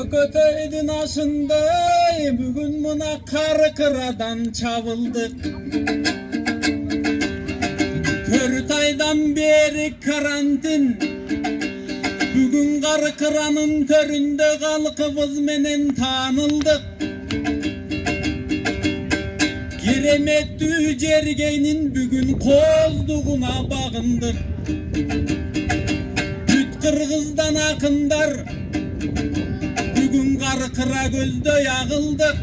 Көтөйдүн ашындай бүгүн мына кары кырадан чабылдык. 4 айдан бери карантин. Бүгүн кары кыранын төрүндө калкыбыз менен таанылдык. Кереметтүү жергенин бүгүн коздугуна багындык. Бүт кыргыздан акындар бүгүн кары кыра көздөй агылдык.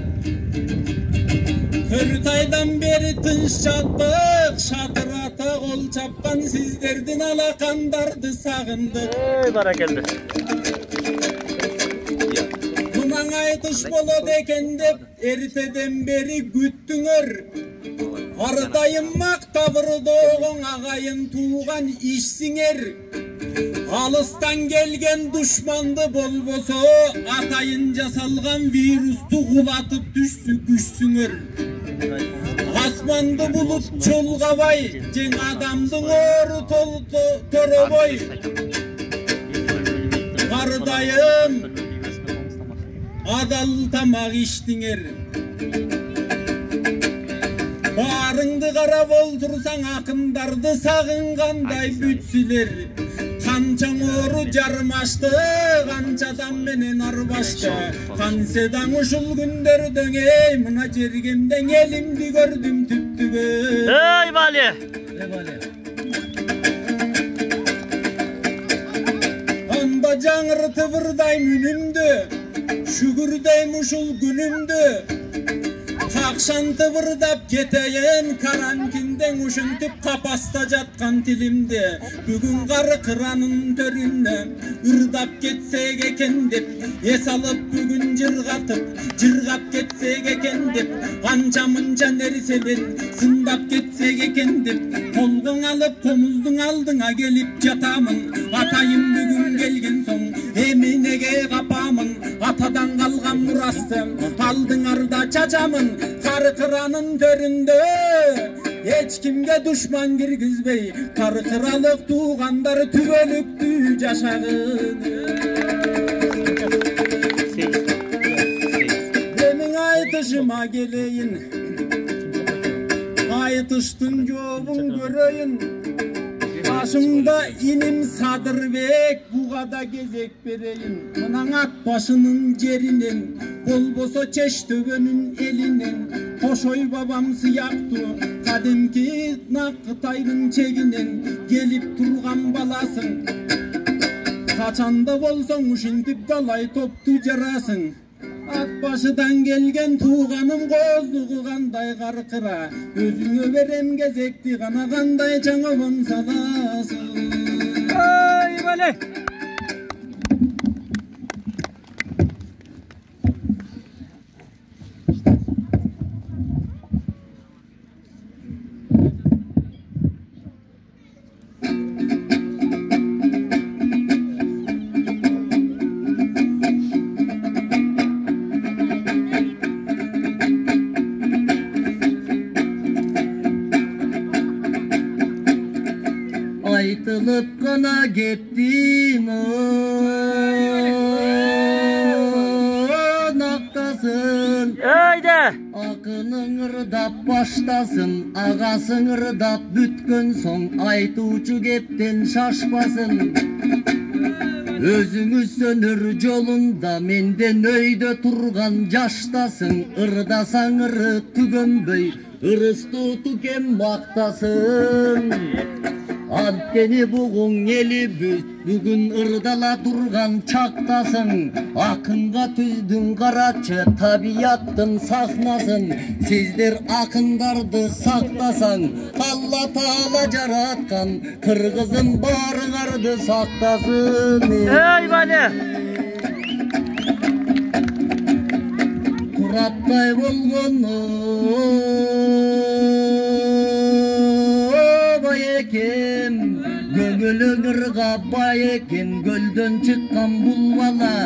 4 айдан бери тынч жаттык. Шатырата кол чапкан сиздердин алакандарды сагындык. Баракелде. Мунаң айтыш болот экен деп эртеден бери күттүңөр. Ар дайым мактап ырдоогоң агайын тууган ишсиңер. Алыстан келген душманды болбосо атайын жасалган вирусту кулатып күчсүңөр. Асманды булут чолгабай, жең адамдын ору торобой. Кардайым адал тамак иштиңер. Барыңды карап олтурсаң акындарды сагынгандай бүтсүлөр. Канчаң ору жармашты, канчадан менен арбашты. Канседаң ушул күндөрдөң эй, мына жергемден элимди көрдүм түптүгө. Эй, Бали! Анда жаңыр тыбырдай мүнүмдү, шүгүрдейм ушул күнүмдү. Какшан тыбырдап кетейин, карантинден ушинтип капаста жаткан тилимди. Бүгүн кары кыранын төрүнө ырдап кетсек экен деп, эс алып бүгүн жыргап кетсек экен деп, анча мынча нерселер сындап кетсек экен деп, колгоң алып комуздун алдыңа келип жатамын. Атайым бүгүн келген соң эминеге капамын, атадан калган мурасты алдыңарда чачамын. Кары кыранын төрүндө эч кимге душман киргизбей, кары кыралык туугандар түбөлүктүү жашагын. Менин айтышыма келейин, айтыштын жообун көрөйүн. Башымда иним Садырбек, бугада кезек берейин. Мынаң ат башынын жеринен, болбосо Чеч төбөнүн элинен, Кошой бабам сыяктуу кадимки Нак Кытайдын чегинен келип турган баласың. Качанда болсоң ушинтип далай топту жарасың. Ат башыдан келген тууганым коздугу кандай кары кыра. Өзүңө берем кезекти гана кандай чаңыбын саласың. Ой, Бали! Айтылып гана кеттим нактасын. Öyle. Акының ырдап баштасын, агасың ырдап бүткөн соң, айтуучу кептен шашпасын. Өзүңүз сөнөр жолунда менден өйдө турган жаштасың. Ырдасаң ыры түгөнбөй, ырыстуу тукен мактасын. Анткени бугуң элибиз бүгүн ырдала турган чактасың. Акынга түздүң карачы табияттын сахнасын. Сиздер акындарды сактасаң, Алла Таала жараткан кыргызым баарыңарды сактасын. Ey Bali! Кураттай болгону көңүлүң ырга бай экен, көлдөн чыккан бул бала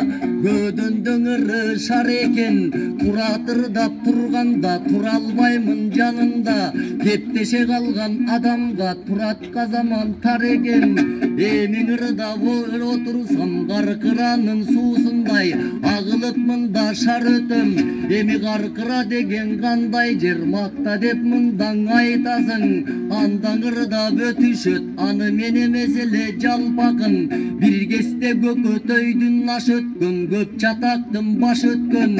Gödöндөн ыры шар экен, туратырдап турганда тура албаймын жанында. Кептеше калган адамга туратка заман тар экен. Эми ырда отурсам каркыранын суусундай, агылып мында шар өтөм. Эми каркыра деген кандай жер, макта деп мындан айтасың. Андан ырда өтүшөт, аны мен эмес эле жалпакын. Бир кезде көкөтөйдүн аш өткөн, көп чатактын баш өткөн.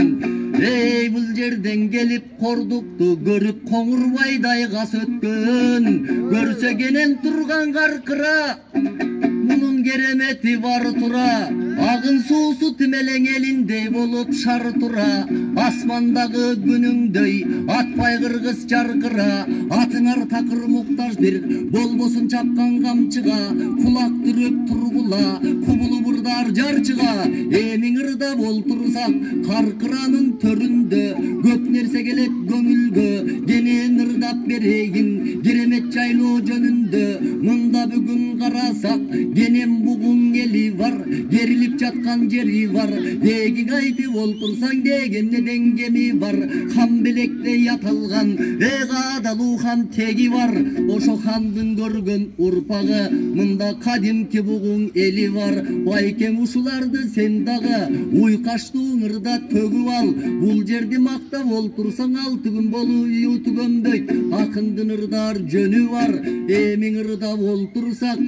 Эй, бул жерден келип кордукту көрүп коңурбайдай кас өткөн. Көрсө кенен турган каркыра, мунун керемети бар тура. Агын суусу тимелең элиндей болуп шар тура. Асмандагы күнүңдөй атпай кыргыз жаркыра. Атыңар такыр муктаж бир болбосун чапкан камчыга. Кулак түрүп тургула, кубулу бурдар жарчыга. Эмиң ырда болтурсак каркыранын төрүндө көп нерсе келет көңүлгө. Денен ырдап берейин керемет жайлоо жөнүндө. Мында бүгүн карасак денем бугун эли бар, керилип жаткан жери бар. Деги айтып олтурсаң деген неден кеми бар. Хан белекте яталган кадалуу хан теги бар. Ошо хандын көргөн урпагы мында кадимки бугун эли бар. Байкем ушуларды сен дагы уйкаштуу ырда төгүп ал. Бул жерди мактап олтурсаң алты күн болуу түгөнбөйт. Акындын ырдар жөнү бар. Эмиң ырда олтурсак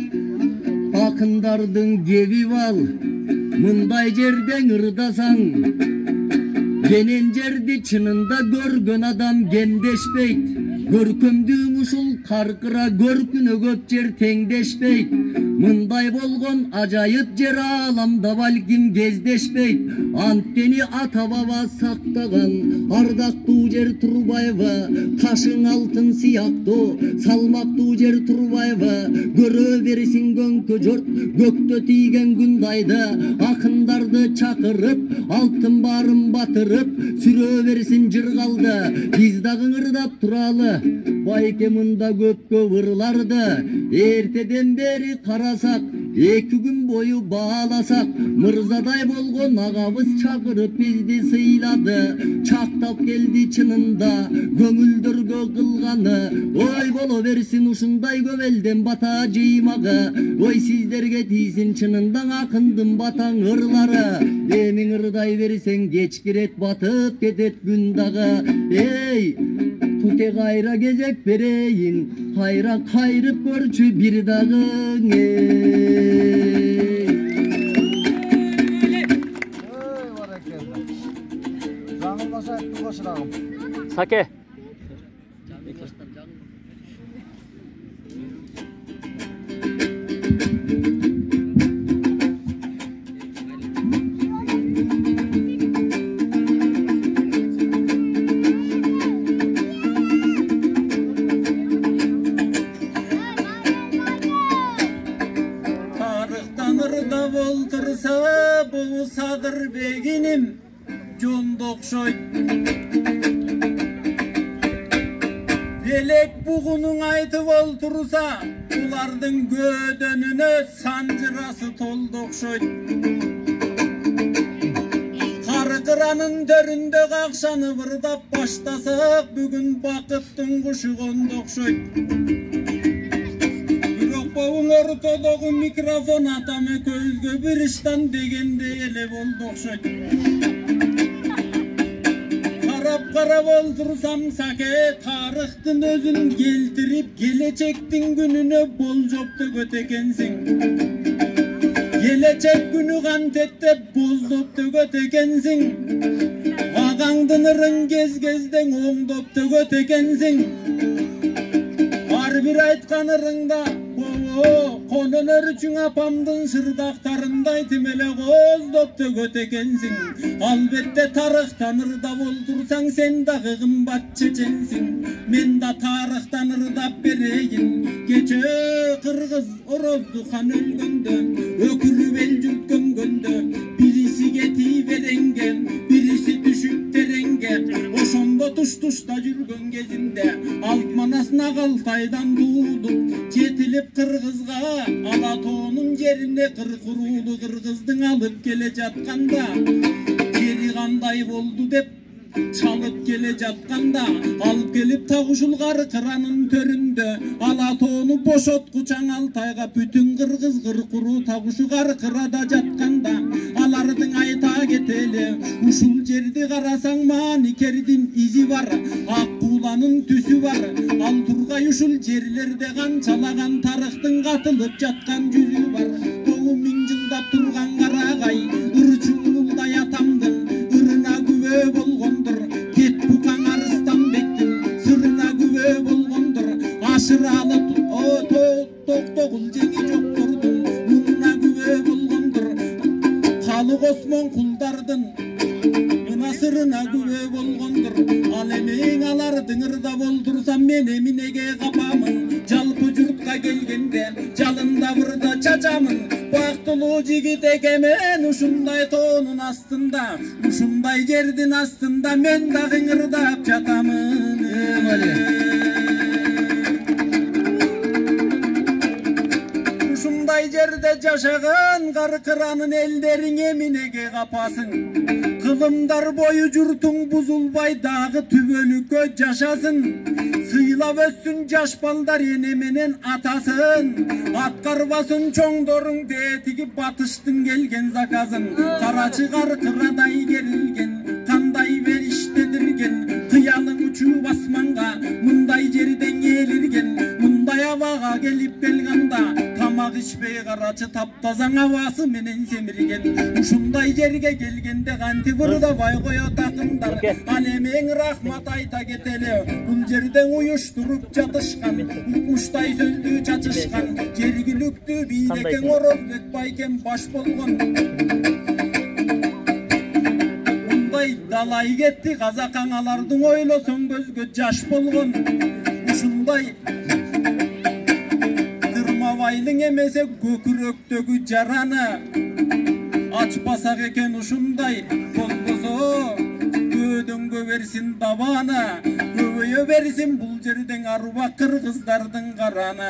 акындардын кеби ал. Мындай жерден ырдасаң кенен жерди чынында көргөн адам кемдешпейт. Көркөмдүү ушул каркыра көркүнө көп жер теңдешпейт. Мындай болгон ажайып жер ааламда балким кездешпейт. Анткени ата баба сактаган ардактуу жер Турбаева. Ташың алтын сыяктуу салмактуу жер Турбаева. Көрө берсин көңкө жорт көктө тийген күндайды. Акындарды чакырып алтын барын батырып сүрө берсин жыргалды. Биз дагы ырдап туралы байке мында көпкө ырларды. Эртеден бери карасак эки күн бою бааласак мырзадай болгон агабыз чакырып бизди сыйлады. Чактап келди чынында көңүлдөргө кылганы. Ой боло берсин ушундай көп элден бата жыймагы. Ой сиздерге тийсин чынында акындын батаң ырлары. Эмиң ырдай берсең кеч кирет батып кетет күн дагы. Эй туте кайра кезек берейин, кайра кайрып көрчү бир дагы. Саке. Болтурса бул Садыр бегиним жонду окшойт. Белек бугунуң айтып олтурса улардын көдөнүнө санжырасы толду окшойт. Каркыранын төрүндө какшаны ырдап баштасак бүгүн бакыттын кушу конду окшойт. Боуң ортодогу микрофон атамы көзгө бир иштан дегенде эле болду окшойт. Карап олтурсам Саке тарыхтын өзүн келтирип келечектин күнүнө болжопту көтекенсиң. Келечек күнү кантеттеп боздоп төгөт экенсиң. Агаңдын ырын кезден оңдоп төгөт экенсиң. Ар бир айткан ырыңда кононор үчүн апамдын сырдактарындай тимеле коздоп төгөт экенсиң. Албетте тарыхтан ырдап олтурсаң сен дагы кымбат чеченсиң. Мен да тарыхтан ырдап берейин. Кече кыргыз орозду хан өлгөндө, өкүрүп эл журт көмгөндө, бириси кетип беренген, бириси түшүп тереңге. Ошондо туш-тушта жүргөн кезинде Алтманасына Калтайдан дуудуп жетилип кыргызга Ала тоонун жерине кыркуруулу кыргыздын алып келе жатканда жери кандай болду деп çalıp gele jatkanda alıp gelip tağuşul kıranın töründe ala toonu boşotkuçan Altayga bütün kırgız kırkuru tağuşu kırada jatkanda alardın ayta geteli uşul jerdi karasan manikerdin izi var Akkulanın tüsü var al turgay uşul jerlerde kançalagan tarıktın katılıp jatkan yüzü var Doğu min jıldap turgan karagay ırçuğulda yatamdın ırına güve bolgondur ket bukan arıstan bektin sırına güve bolgondur aşıralı toktogul jengi jokturdun muna güve bolgondur kalık Osman kuldardın ına sırına güve bolgondur al emeğin alardın ırda boldursam men eminege kapamın jalpı jurtka gelgende jalında burada çaçamın Baktulu jigit ekemen uşunday toonun astında uşunday jerdin astında men da kıngırdap jatamın Uşunday jerde jaşagan karkıranın ellerin eminege kapasın Kılımdar boyu jurtun buzulbay dağı tübölükö jaşasın Sıylap össün jaş baldar enemenen atasın Atkarбасын çoңдорun detigi batıştın gelgen zakazın Karaçı karkıraday gerilgen kanday veriştedirgen Kıyalın uçu basmanga mınday jeriden gelirgen Mınday havaga gelip belganda tamak içpey karaçı taptazan havası menen semirgen Uşunday jerge gelgende kanti vırda bay koyo takımdar Alemeğin rahmat ayta geteli Bul jerden uyuşturup jatışkan Uçtay sözdü çatışkan Jergilüktü biydeken Orozbek bayken baş bolgon Bunday dalay getti Kazak analardın oyloson gözgö jaş bolgon Uşunday Dırmavaylın emese köküröktөгү jarаны Açpasak eken uşunday kolboso Gödöngö versin dabana Göböyö versin bul jerden aruba kırgızdardın karana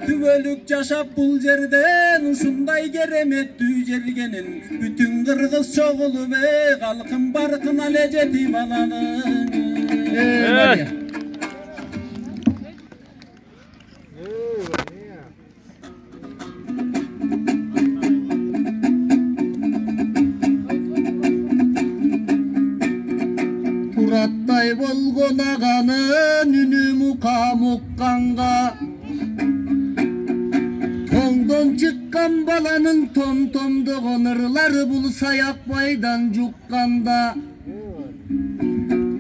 Tübölük jaşap bul jerden uşunday geremettü jergenin Bütün kırgız çoğulu be kalkın barkın alejeti balanın Muratтай bolgon aganın үнү мукам укканга Тоңдон чыккан баланын том-томдогон ырлары бул саякбайдан жукканда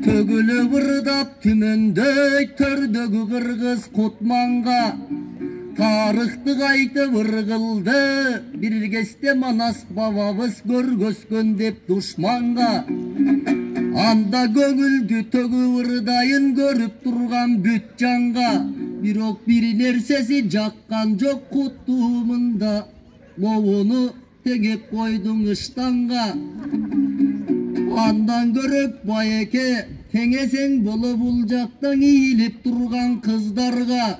Төгүлүп ырдап түмөндөй төрдөгү кыргыз кутманга Тарыхты кайтып ыргылды бир кезде Манас бабабыз көргөскөн деп душманга Анда көңүлдү төгүп ырдайын көрүп турган бүт жанга Бирок бир нерсеси жаккан жок кутумунда Лобуну тегеп койдуң ыштанга Андан көрөк байеке теңесең боло бул жактан ийилип турган кыздарга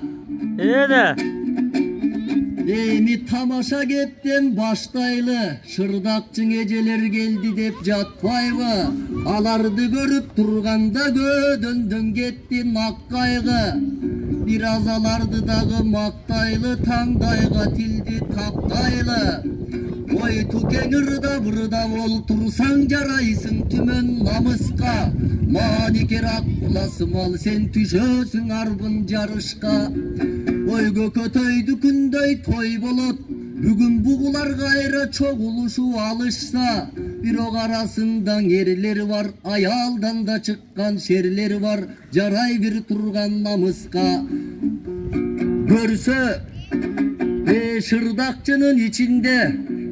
Эми тамаша кептен баштайлы Шырдакчың эжелер келди деп жатпайбы Аларды көрүп турганда көдөндөн кетти наккайгы Бир аз аларды дагы мактайлы Таңдайга тилди таптайлы Ой тукең ырдап олтурсаң жарайсың түмөн намыска Маникер аккуласым ал сен түшөсүң арбын жарышка Ой көкөтөйдү күндөй той болот Бүгүн бугулар кайра чогулушуп алышса Бирок арасында эрлер бар Аялдан да чыккан шерлер бар Жарай бир турган намыска Көрсө шырдакчынын ичинде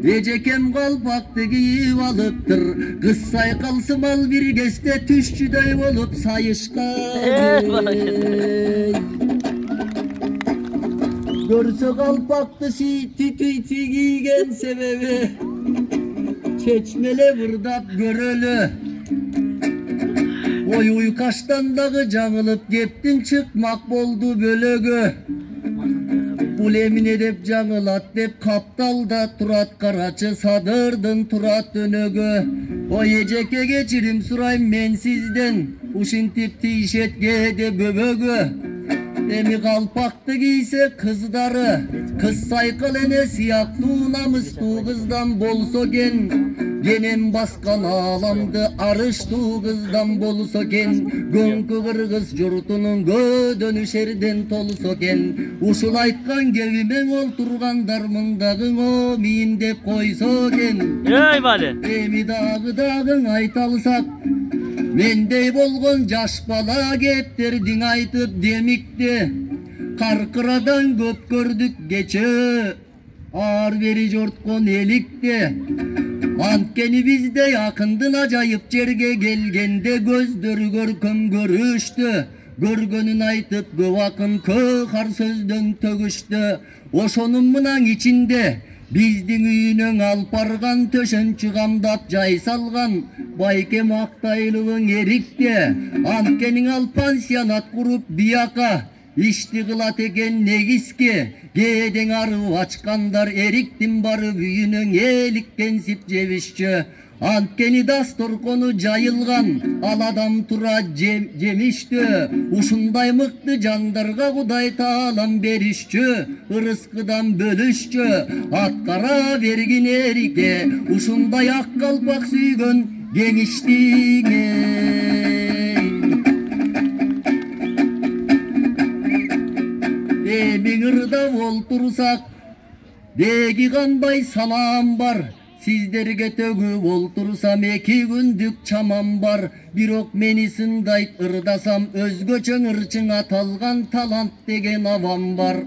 Эжекем калпакты кийип алыптыр Кыз сайкалсым ал бир кезде түшчүдөй болуп сайышкан Görse kalpaktı tütüy giygen sebebi Çeçmele vırdap görölü Oy uykaştan dağı жаңылып Geptin çıkmak boldu bölögü бул эмне деп жаңылат деп капталда турат карачы садырдын турат өнөгө. Ой эжеке кечирим сурайм мен сизден, ушинтип тиишетке де бөбөгө. Эми калпакты кийсе кыздары, кыз сайкыл эне сыяктуу намыстуу кыздан болсо кен, денем баскан аламды арыштуу кыздан болсо кен, көңкү кыргыз журтунун көдөнү шерден толсо кен. Ушул айткан кебимең олтургандар мындагыңо мийин деп койсо кен. Ey Vali. Эми дагы айта алсак, мендей болгон жаш бала кептердиң айтып демикти. Каркырадан көп көрдүк кече, ар бери жорткон эликте. Анткени бизде акындын ажайып жерге келгенде көздөрү көркөм көрүштү. Көргөнүн айтып көп акын көхар сөздөн төгүштү. Ошонун мынан ичинде биздин үйүнөн алып барган төшөнчү камдап жай салган байке мактайлыбың эрикте. Анткени ал пансионат куруп бияка ишти кылат экен негизке. Кээдең арып ачкандар эриктин барып үйүнөн эликтенсип жебишчү. Анткени дасторкону жайылган ал адам тура жемиштү. Ушундай мыкты жандарга Кудай таалам беришчү, ырыскыдан бөлүшчү. Аткара бергин эрике ушундай ак калпак сүйгөн кеңиштиңе. Эми ырдап олтурсак деги кандай салам бар. Сиздерге төгүп олтурсам 2 күндүк чамам бар. Бирок мени сындайт ырдасам өзгөчө ырчың аталган талант деген авам бар.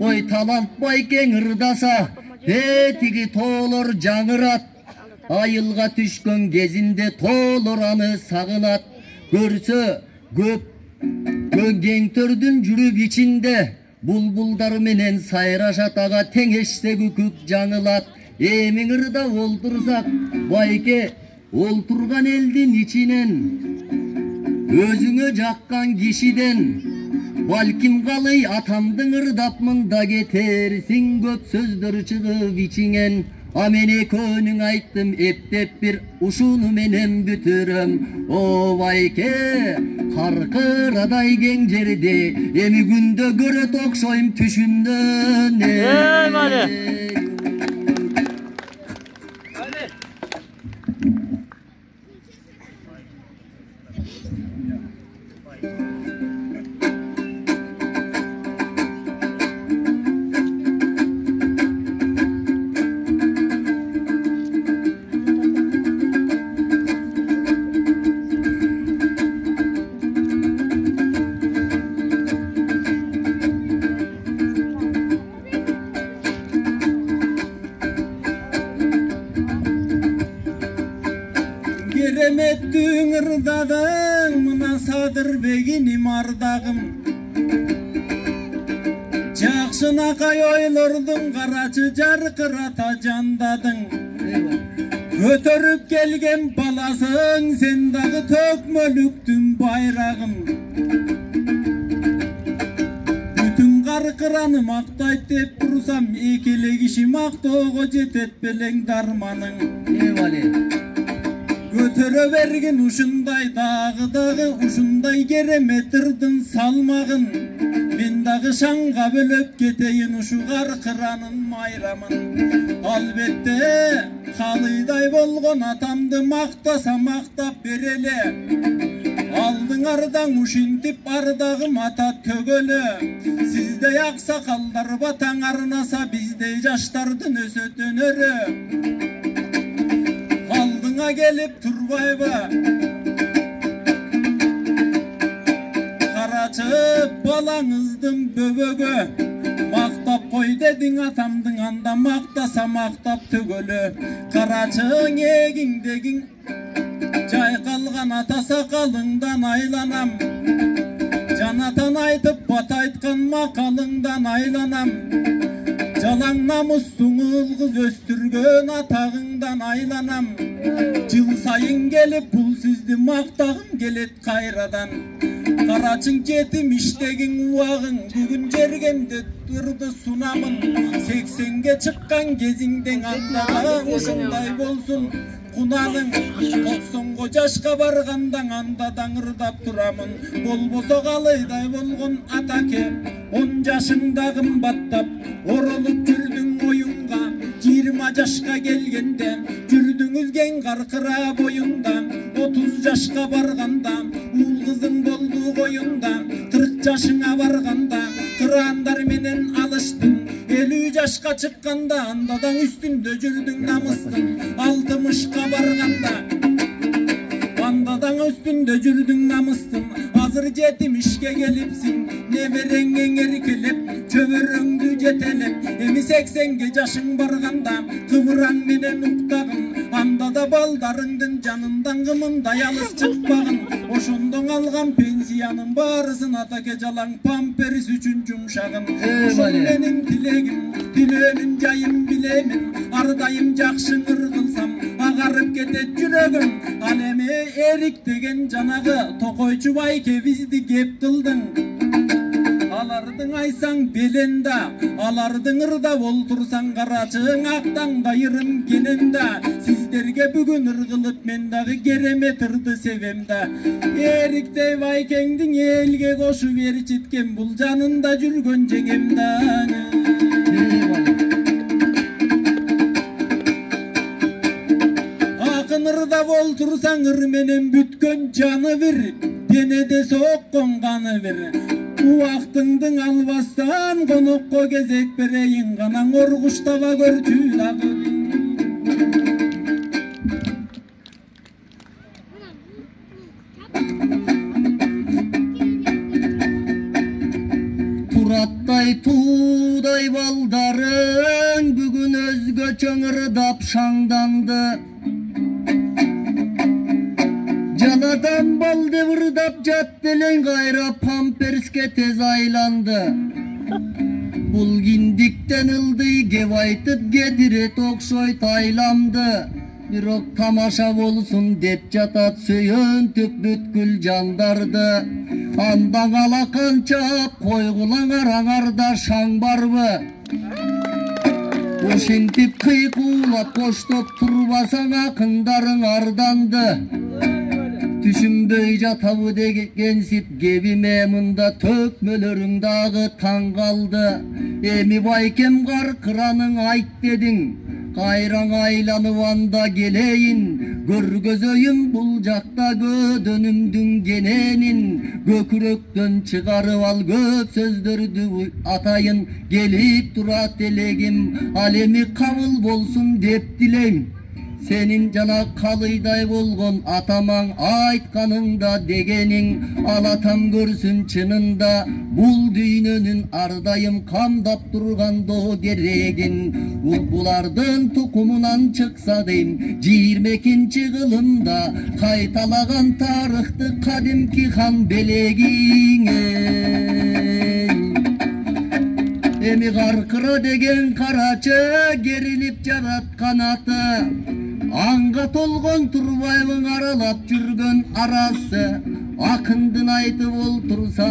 Ой талант байкең ырдаса тиги тоолор жаңырат. Айылга түшкөн кезинде тоолор аны сагынат. Көрсө көп кеңтөрдүн жүрүп ичинде булбулдар менен сайрашат, ага теңешсе күкүк жаңылат. Эми ырдап олтурсак байке олтурган элдин ичинен өзүңө жаккан кишиден балким калый атамдың ырдап мында кетерсиң көп сөздөр чыгып ичиңен. А мен экөөнүң айттым эптеп бир ушуну менен бүтүрөм. О байке каркырадай кең жерде эми күндө көрөт окшойм түшүндөн. Ey Vali. Кереметтің ырдадың мына Садырбегиним ардагым. Жакшынакай ойлордун карачы жаркырата жандадың. Көтөрүп келген баласың сен дагы төкмөлүктүн байрагым. Бүтүн каркыраны мактайт деп турсам экеле киши мактоого жетет белең дарманың. Көтөрө бергин ушундай дагы ушундай керемет ырдын салмагын. Мен дагы шаңга бөлөп кетейин ушу каркыранын майрамын. Албетте калыйдай болгон атамды мактаса мактап береле. Алдыңардан ушинтип ардагым ата төгөлө. Сиздей аксакалдар батаң арнаса биздей жаштардын өсөтөнөрү. Алдыңа келип турбайбы карачы балаңыздын бөбөгө. Мактап кой дедиң атамдың анда мактаса мактап төгөлө. Карачың эгиңдегиң жайкалган ата сакалыңдан айланам. Жанатан айтып бата айткан макалыңдан айланам. Жалаң намустуң ылгыз өстүргөн атагыңдан айланам. Жыл сайын келип бул сизди мактагым келет кайрадан. Карачың жетим иштегин убагың бүгүн жергенде турду сунамын 80ге чыккан кезиңден андага ушундай болсун кунаның 90го жашка баргандан анда даңырдап турамын болбосо калайдай болгон атаке 10 жашыңда кымбаттап оролуп жүрдүң оюнга 20 жашка келгенде жүрдүңүз кең каркыра боюнда 30 жашка барганда уул кызың болду коюнда 40 жашыңа барганда кыраандар менен алыштың 50 жашка чыкканда андадан үстүндө жүрдүң намыстың 60ка барганда андадан үстүндө жүрдүң намыстың азыр жетим ишке келипсиң неберең эркелеп чөбөрөңдү жетелеп эми 80ге жашың барганда кыбыраң менен уктагын анда да балдарыңдын жанындан кымындай алыс чыкпагын ошондон алган пенсиянын баарысын атаке жалаң памперс үчүн жумшагын ошол менин тилегим тилөөнүн жайын билемин ар дайым жакшы кылсам агарып кетет жүрөгүм ал эми эрик деген жанагы токойчу байке бизди кеп кылдың алардың айсаң беленда алардың ырдап олтурсаң карачың актан кайрым кененда сиздерге бүгүн ыргылып мен дагы керемет ырды себем да эриктей байкеңдин элге кошуп ээрчиткен бул жанында жүргөн жеңем да акын ырдап олтурсаң ыр менен бүткөн жаны бир денеде соккон каны бир убактыңдың албастан конокко кезек берейин канаң оргуш таба көрчү дагы тураттай туудай балдарың бүгүн өзгөчө ырдап шаңданды Жаладан бал деп ырдап жат белең кайра памперске тез айланды Бул киндиктен ылдый кеп айтып кетирет окшойт айламды Бирок тамаша болсун деп жатат сүйөнтүп бүткүл жандарды Андан алакан чап койгулаңар аңарда шаң барбы Ошентип кыйкуулап коштоп турбасаң акындарың арданды Түшүнбөй жатабы дегенсип кебиме мында төкмөлөрүң дагы таң калды Эми байкем каркыраның айт дедиң Кайраң айланып анда келейин Көргөзөйүм бул жакта көдөнүмдүн кененин Көкүрөктөн чыгарып ал көп сөздөрдү атайын Келип турат элегим Ал эми кабыл болсун деп тилейм Сенин жана калыйдай болгон атамаң айтканыңда дегениң Ал атам көрсүн чынында бул дүйнөнүн ардайым камдап тургандо керегин Булардын тукумунан чыкса дейм 22-чи кылымда кайталаган тарыхты кадимки хан белегиңе Эми каркыра деген карачы керилип жараткан аты Аңга толгон турбаймын аралап жүргөн арасы Акындын айтып олтурса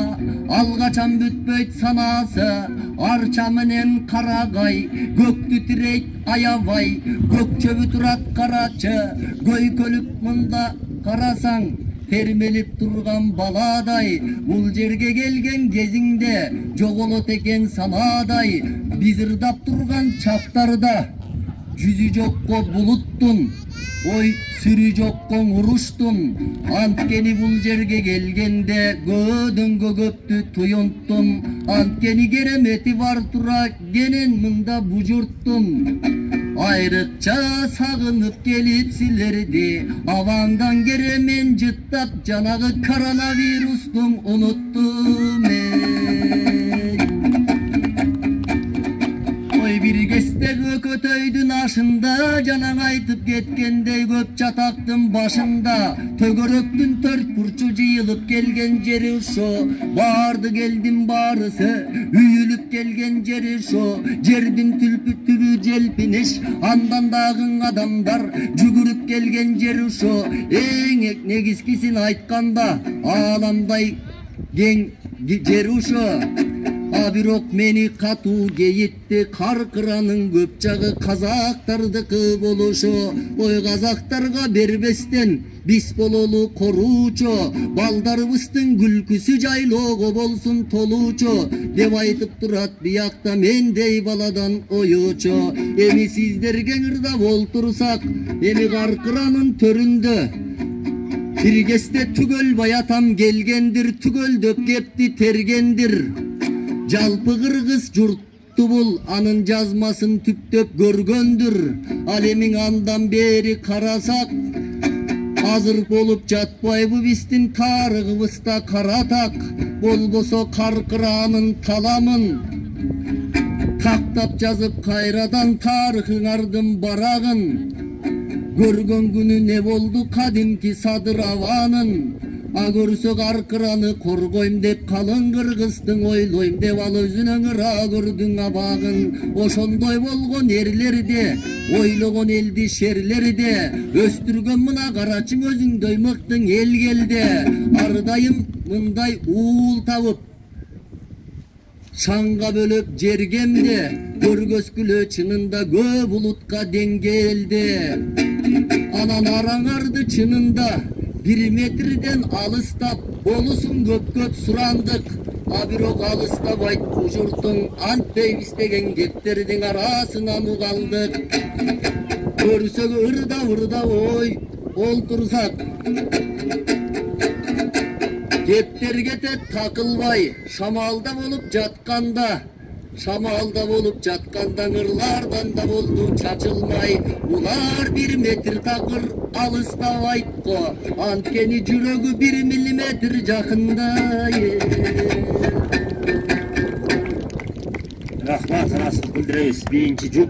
алгачан бүтпөйт санасы Арча менен карагай көктү тирейт аябай Көк чөбү турат карачы көйкөлүп мында карасаң термелип турган баладай Бул жерге келген кезиңде жоголот экен санадай Биз ырдап турган чактарда Жүзү жокко булуттун ой сүрү жоккон уруштун Анткени бул жерге келгенде көдөнгө көптү туюнттум Анткени керемети бар тура кенен мында бу журттун Айрыкча сагынып келип силерди Абаңдан керемен жыттап жанагы коронавирустун унуттум Бир кезде көкөтөйдүн ашында жанаң айтып кеткендей көп чатактын башында Төгөрөктүн төрт бурчу жыйылып келген жери ушо Барды келдим баарысы үйүлүп келген жери ушо Жердин түбү желпиниш андан дагы адамдар жүгүрүп келген жери ушо Эң негизгисин айтканда ааламдай кең жер ошо. А бирок мени катуу кейитти, каркыранын көп жагы казактардыкы болушо. Ой казактарга бербестен биз бололу коруучу, балдарыбыздын күлкүсү жайлоого болсун толуучу деп айтып турат биякта мендей баладан оюучу. Эми сиздерге ырдап олтурсак, эми каркыранын төрүндө бир кезде түгөл баятам келгендир, түгөлдөп кепти тергендир. Жалпы кыргыз журтту бул анын жазмасын түптөп көргөндүр. Ал эми андан бери карасак азыр болуп жатпайбы биздин тарыгыбызда каратак. Болбосо каркыранын таламын тактап жазып кайрадан тарыхыңардын барагын. Көргөн күнү не болду кадимки Садыр Аванын. А көрсө каркыраны коргойм деп калың кыргыздың ойлойм деп ал өзүнөн ыра көрдүң абагын. Ошондой болгон эрлерде, ойлогон элди шерлерде, өстүргөн мына карачың өзүңдөй мыктың эл келде. Ар дайым мындай уул табып шаңга бөлөп жергемде, көргөзгүлө чынында көп булутка деңгээлде. Анан араңарды чынында 1 метрден алыстап болусун көп сурандык. А бирок алыстабайт бу журтуң антпейбиз деген кептердин арасынан угалдык. Көрсөк ырдап ой олтурсак, кептерге такылбай шамалда болуп жатканда ыңырлардан да болду чачылмай. Улар 1 метр такыр алыстабайт го, анткени жүрөгү 1 миллиметр жакында. Рахмат, расыл билдиребиз. Бийинчи жұп